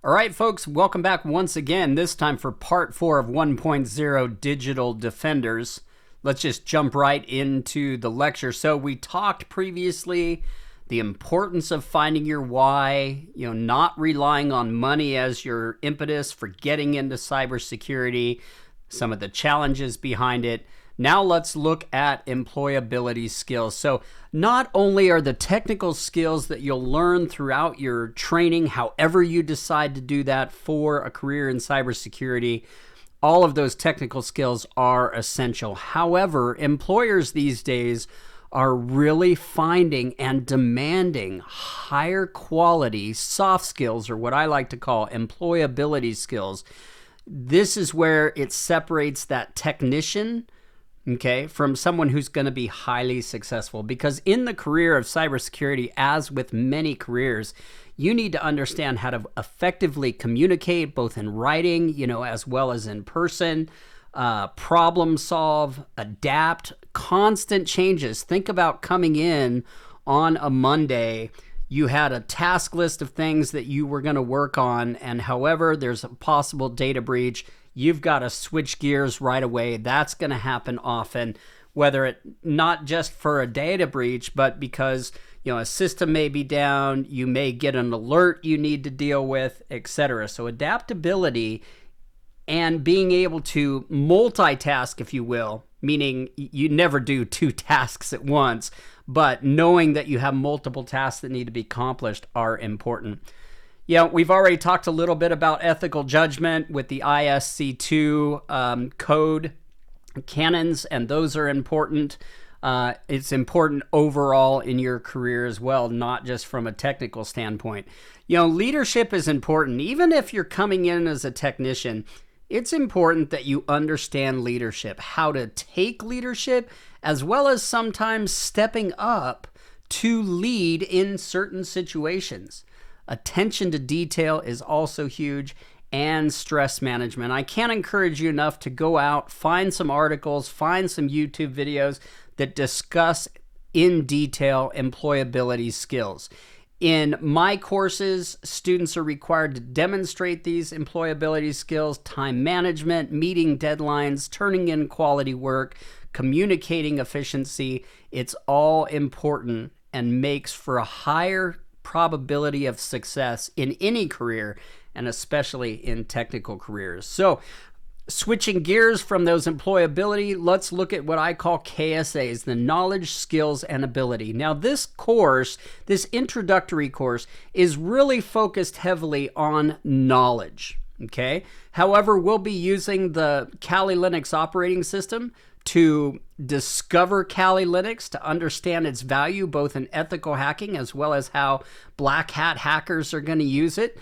All right, folks, welcome back once again, this time for part 4 of 1.0 Digital Defenders. Let's just jump right into the lecture. So we talked previously the importance of finding your why, not relying on money as your impetus for getting into cybersecurity, some of the challenges behind it. Now let's look at employability skills. So not only are the technical skills that you'll learn throughout your training, however you decide to do that for a career in cybersecurity, all of those technical skills are essential. However, employers these days are really finding and demanding higher quality soft skills, or what I like to call employability skills. This is where it separates that technician, from someone who's going to be highly successful. Because in the career of cybersecurity, as with many careers, you need to understand how to effectively communicate, both in writing, as well as in person, problem solve, adapt, constant changes. Think about coming in on a Monday. You had a task list of things that you were going to work on, and however there's a possible data breach, you've got to switch gears right away. That's going to happen often, whether it not just for a data breach, but because a system may be down, you may get an alert you need to deal with, etc. So adaptability and being able to multitask, if you will, meaning you never do two tasks at once, but knowing that you have multiple tasks that need to be accomplished are important. We've already talked a little bit about ethical judgment with the ISC2 code canons, and those are important. It's important overall in your career as well, not just from a technical standpoint. Leadership is important. Even if you're coming in as a technician, it's important that you understand leadership, how to take leadership, as well as sometimes stepping up to lead in certain situations. Attention to detail is also huge, and stress management. I can't encourage you enough to go out, find some articles, find some YouTube videos that discuss in detail employability skills. In my courses, students are required to demonstrate these employability skills: time management, meeting deadlines, turning in quality work, communicating efficiency. It's all important and makes for a higher probability of success in any career, and especially in technical careers. So switching gears from those employability, let's look at what I call KSAs, the knowledge, skills, and ability. Now this course, this introductory course, is really focused heavily on knowledge. However, we'll be using the Kali Linux operating system to discover Kali Linux, to understand its value both in ethical hacking as well as how black hat hackers are going to use it.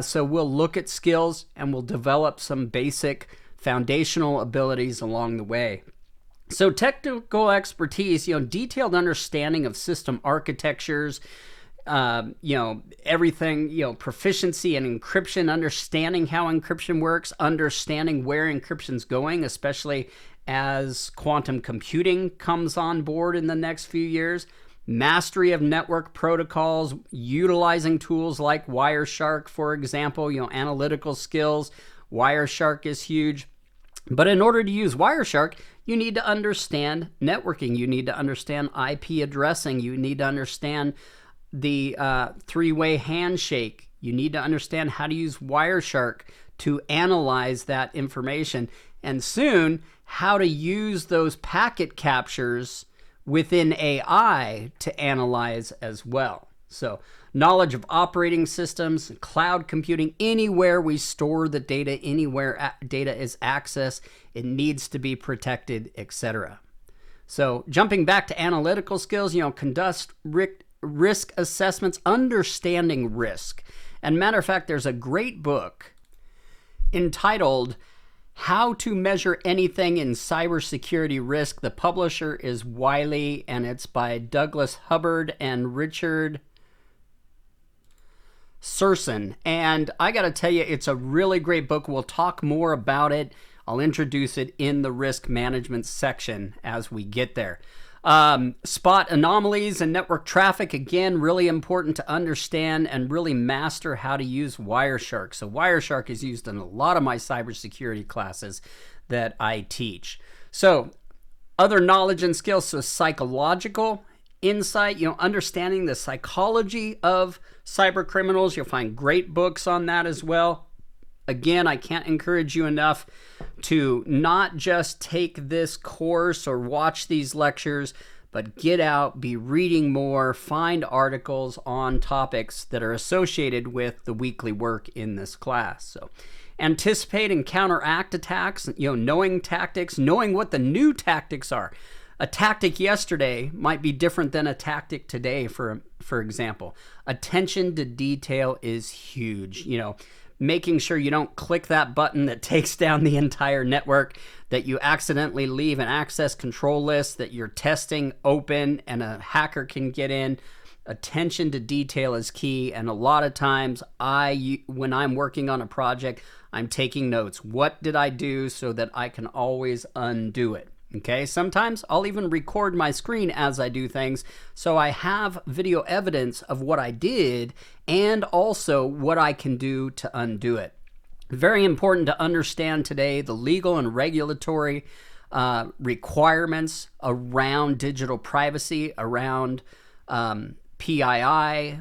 So we'll look at skills and we'll develop some basic foundational abilities along the way. So technical expertise, detailed understanding of system architectures, everything, proficiency in encryption, understanding how encryption works, understanding where encryption's going, especially as quantum computing comes on board in the next few years. Mastery of network protocols, utilizing tools like Wireshark, for example, analytical skills. Wireshark is huge. But in order to use Wireshark, you need to understand networking. You need to understand IP addressing. You need to understand the three-way handshake. You need to understand how to use Wireshark to analyze that information. And soon, how to use those packet captures within AI to analyze as well. So knowledge of operating systems, cloud computing, anywhere we store the data, anywhere data is accessed, it needs to be protected, etc. So jumping back to analytical skills, conduct risk assessments, understanding risk. And matter of fact, there's a great book entitled How to Measure Anything in Cybersecurity Risk. The publisher is Wiley, and it's by Douglas Hubbard and Richard Serson. And I got to tell you, it's a really great book. We'll talk more about it. I'll introduce it in the risk management section as we get there. Spot anomalies and network traffic. Again, really important to understand and really master how to use Wireshark. So Wireshark is used in a lot of my cybersecurity classes that I teach. So other knowledge and skills, so psychological insight, understanding the psychology of cyber criminals. You'll find great books on that as well. Again, I can't encourage you enough to not just take this course or watch these lectures, but get out, be reading more, find articles on topics that are associated with the weekly work in this class. So anticipate and counteract attacks, knowing tactics, knowing what the new tactics are. A tactic yesterday might be different than a tactic today, for example. Attention to detail is huge. Making sure you don't click that button that takes down the entire network, that you accidentally leave an access control list that you're testing open and a hacker can get in. Attention to detail is key, and a lot of times when I'm working on a project, I'm taking notes. What did I do so that I can always undo it? Okay, sometimes I'll even record my screen as I do things, so I have video evidence of what I did and also what I can do to undo it. Very important to understand today the legal and regulatory requirements around digital privacy, around PII,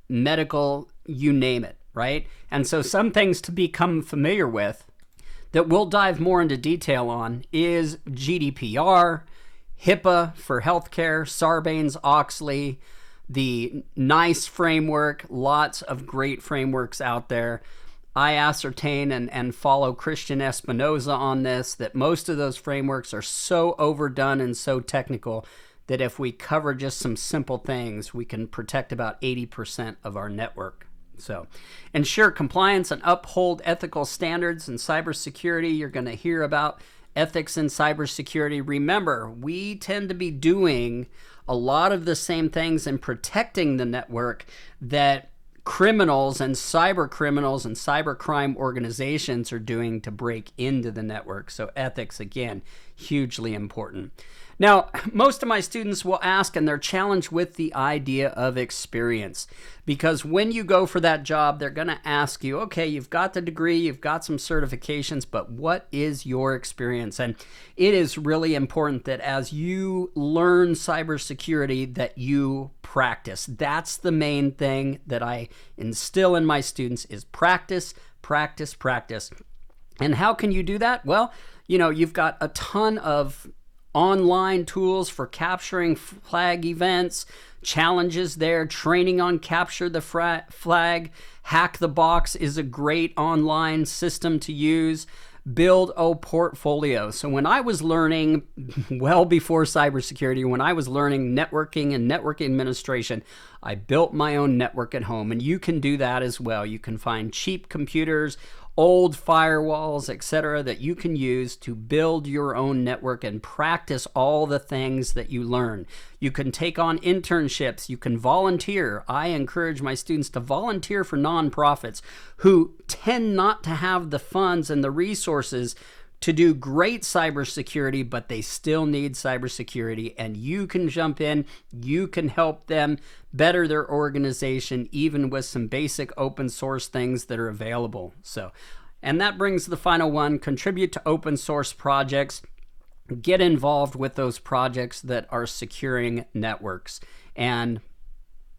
medical, you name it, right? And so some things to become familiar with that we'll dive more into detail on is GDPR, HIPAA for healthcare, Sarbanes-Oxley, the NICE framework, lots of great frameworks out there. I ascertain and follow Christian Espinoza on this, that most of those frameworks are so overdone and so technical that if we cover just some simple things, we can protect about 80% of our network. So ensure compliance and uphold ethical standards in cybersecurity. You're going to hear about ethics in cybersecurity. Remember, we tend to be doing a lot of the same things in protecting the network that criminals and cybercrime organizations are doing to break into the network. So ethics, again, hugely important. Now, most of my students will ask, and they're challenged with the idea of experience, because when you go for that job, they're going to ask you, okay, you've got the degree, you've got some certifications, but what is your experience? And it is really important that as you learn cybersecurity, that you practice. That's the main thing that I instill in my students is practice, practice, practice. And how can you do that? Well, you've got a ton of online tools for capturing flag events, challenges there, training on capture the flag. Hack the Box is a great online system to use. Build a portfolio. So when I was learning, well before cybersecurity, when I was learning networking and network administration, I built my own network at home, and you can do that as well. You can find cheap computers, old firewalls, etc., that you can use to build your own network and practice all the things that you learn. You can take on internships. You can volunteer. I encourage my students to volunteer for nonprofits who tend not to have the funds and the resources to do great cybersecurity, but they still need cybersecurity, and you can jump in. You can help them better their organization, even with some basic open source things that are available. So, and that brings the final one: contribute to open source projects. Get involved with those projects that are securing networks and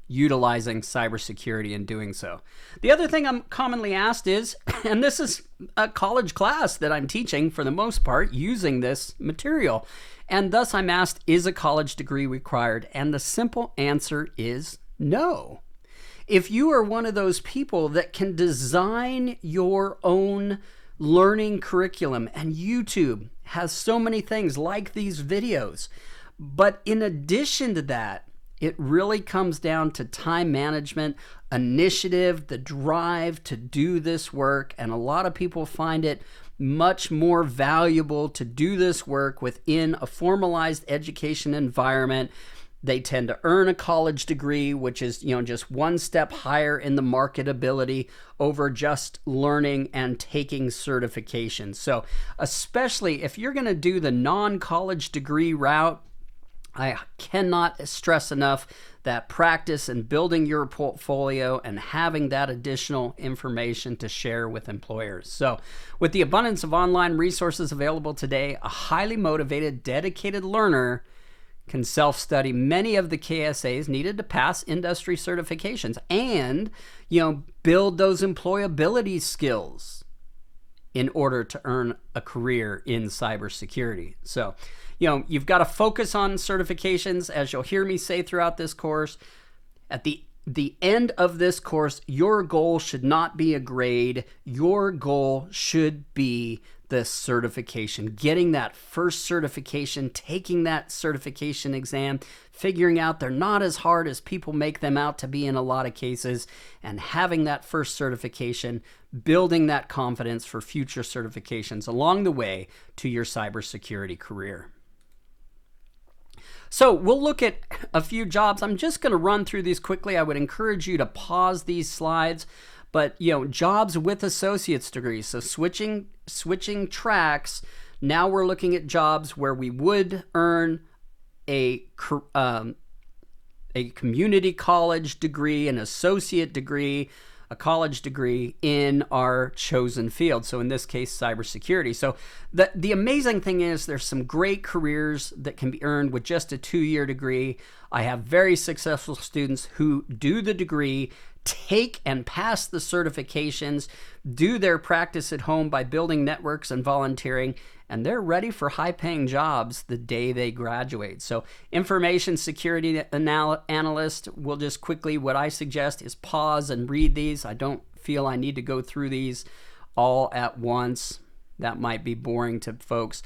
utilizing cybersecurity in doing so. The other thing I'm commonly asked is, and this is a college class that I'm teaching for the most part using this material, and thus I'm asked, is a college degree required? And the simple answer is no. If you are one of those people that can design your own learning curriculum, and YouTube has so many things like these videos, but in addition to that, it really comes down to time management, initiative, the drive to do this work, and a lot of people find it much more valuable to do this work within a formalized education environment. They tend to earn a college degree, which is, just one step higher in the marketability over just learning and taking certifications. So especially if you're going to do the non-college degree route, I cannot stress enough that practice and building your portfolio and having that additional information to share with employers. So, with the abundance of online resources available today, a highly motivated, dedicated learner can self-study many of the KSAs needed to pass industry certifications and, build those employability skills in order to earn a career in cybersecurity. So, you've got to focus on certifications, as you'll hear me say throughout this course. At the end of this course, your goal should not be a grade. Your goal should be the certification, getting that first certification, taking that certification exam, figuring out they're not as hard as people make them out to be in a lot of cases, and having that first certification, building that confidence for future certifications along the way to your cybersecurity career. So we'll look at a few jobs. I'm just going to run through these quickly. I would encourage you to pause these slides. But, jobs with associate's degrees. So switching tracks, now we're looking at jobs where we would earn a community college degree, an associate degree, a college degree in our chosen field. So in this case, cybersecurity. So the amazing thing is there's some great careers that can be earned with just a 2-year degree. I have very successful students who do the degree, take and pass the certifications, do their practice at home by building networks and volunteering, and they're ready for high-paying jobs the day they graduate. So information security analyst, will just quickly, what I suggest is pause and read these. I don't feel I need to go through these all at once. That might be boring to folks.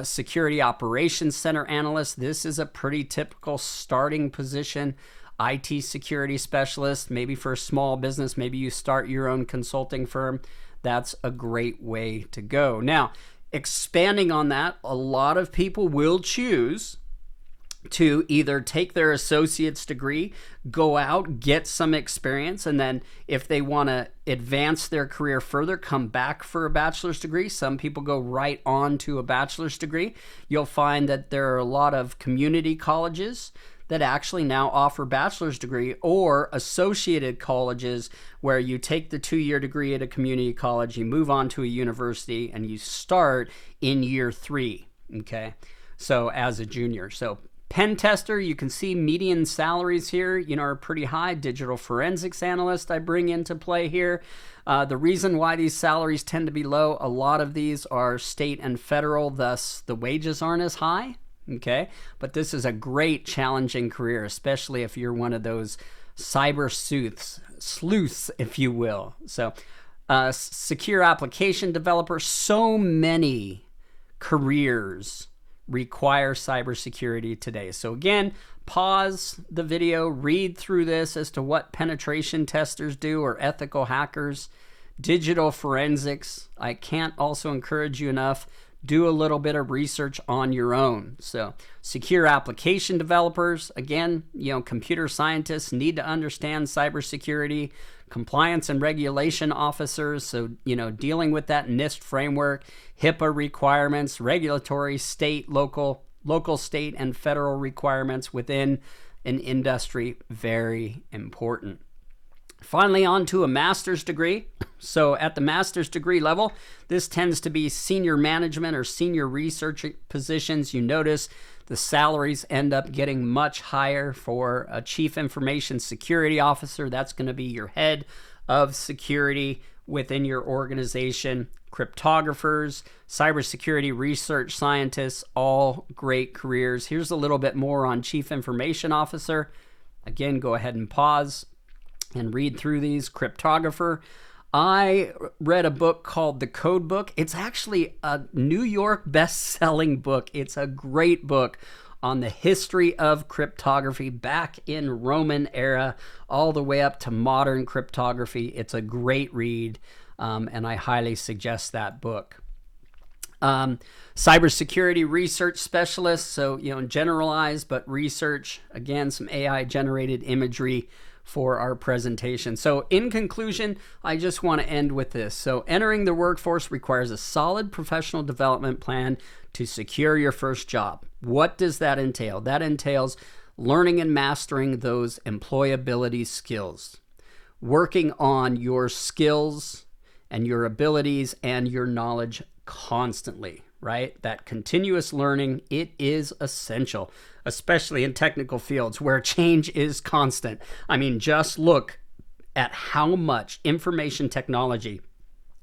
Security operations center analyst, this is a pretty typical starting position. IT security specialist, maybe for a small business, maybe you start your own consulting firm. That's a great way to go. Now, expanding on that, a lot of people will choose to either take their associate's degree, go out, get some experience, and then if they want to advance their career further, come back for a bachelor's degree. Some people go right on to a bachelor's degree. You'll find that there are a lot of community colleges that actually now offer bachelor's degree, or associated colleges where you take the 2-year degree at a community college, you move on to a university, and you start in year 3, okay? So as a junior. So pen tester, you can see median salaries here, are pretty high. Digital forensics analyst I bring into play here. The reason why these salaries tend to be low, a lot of these are state and federal, thus the wages aren't as high. Okay, but this is a great challenging career, especially if you're one of those cyber sleuths, if you will. So, secure application developer, so many careers require cybersecurity today. So again, pause the video, read through this as to what penetration testers do, or ethical hackers, digital forensics. I can't also encourage you enough. Do a little bit of research on your own. So secure application developers, again, computer scientists need to understand cybersecurity. Compliance and regulation officers, so, dealing with that NIST framework, HIPAA requirements, regulatory, state, local, state, and federal requirements within an industry, very important. Finally, on to a master's degree. So at the master's degree level, this tends to be senior management or senior research positions. You notice the salaries end up getting much higher. For a chief information security officer, that's going to be your head of security within your organization. Cryptographers, cybersecurity research scientists, all great careers. Here's a little bit more on chief information officer. Again, go ahead and pause and read through these. Cryptographer, I read a book called The Code Book. It's actually a New York best-selling book. It's a great book on the history of cryptography back in Roman era, all the way up to modern cryptography. It's a great read, and I highly suggest that book. Cybersecurity research specialist, so generalized but research, again, some AI generated imagery for our presentation. So in conclusion, I just want to end with this. So entering the workforce requires a solid professional development plan to secure your first job. What does that entail? That entails learning and mastering those employability skills, working on your skills and your abilities and your knowledge constantly, right? That continuous learning, it is essential, especially in technical fields where change is constant. I mean, just look at how much information technology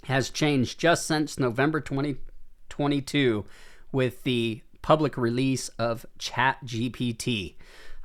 has changed just since November 2022 with the public release of ChatGPT.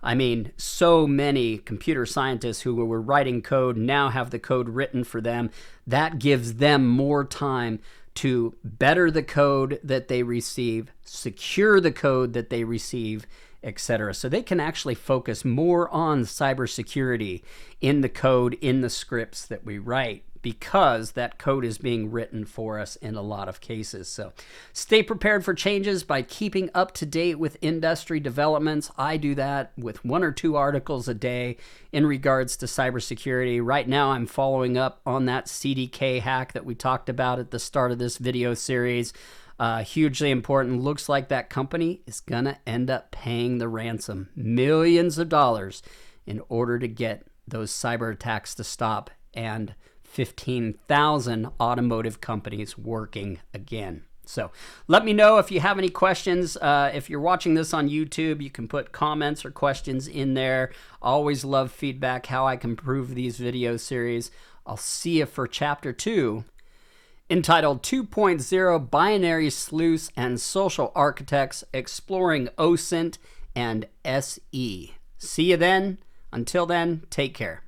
I mean, so many computer scientists who were writing code now have the code written for them. That gives them more time to better the code that they receive, secure the code that they receive, etc. So they can actually focus more on cybersecurity in the code, in the scripts that we write, because that code is being written for us in a lot of cases. So stay prepared for changes by keeping up to date with industry developments. I do that with 1 or 2 articles a day in regards to cybersecurity. Right now, I'm following up on that CDK hack that we talked about at the start of this video series. Hugely important. Looks like that company is going to end up paying the ransom, millions of dollars, in order to get those cyber attacks to stop and 15,000 automotive companies working again. So let me know if you have any questions. If you're watching this on YouTube, you can put comments or questions in there. Always love feedback, how I can improve these video series. I'll see you for Chapter 2, entitled 2.0 Binary Sleuths and Social Architects, Exploring OSINT and SE. See you then. Until then, take care.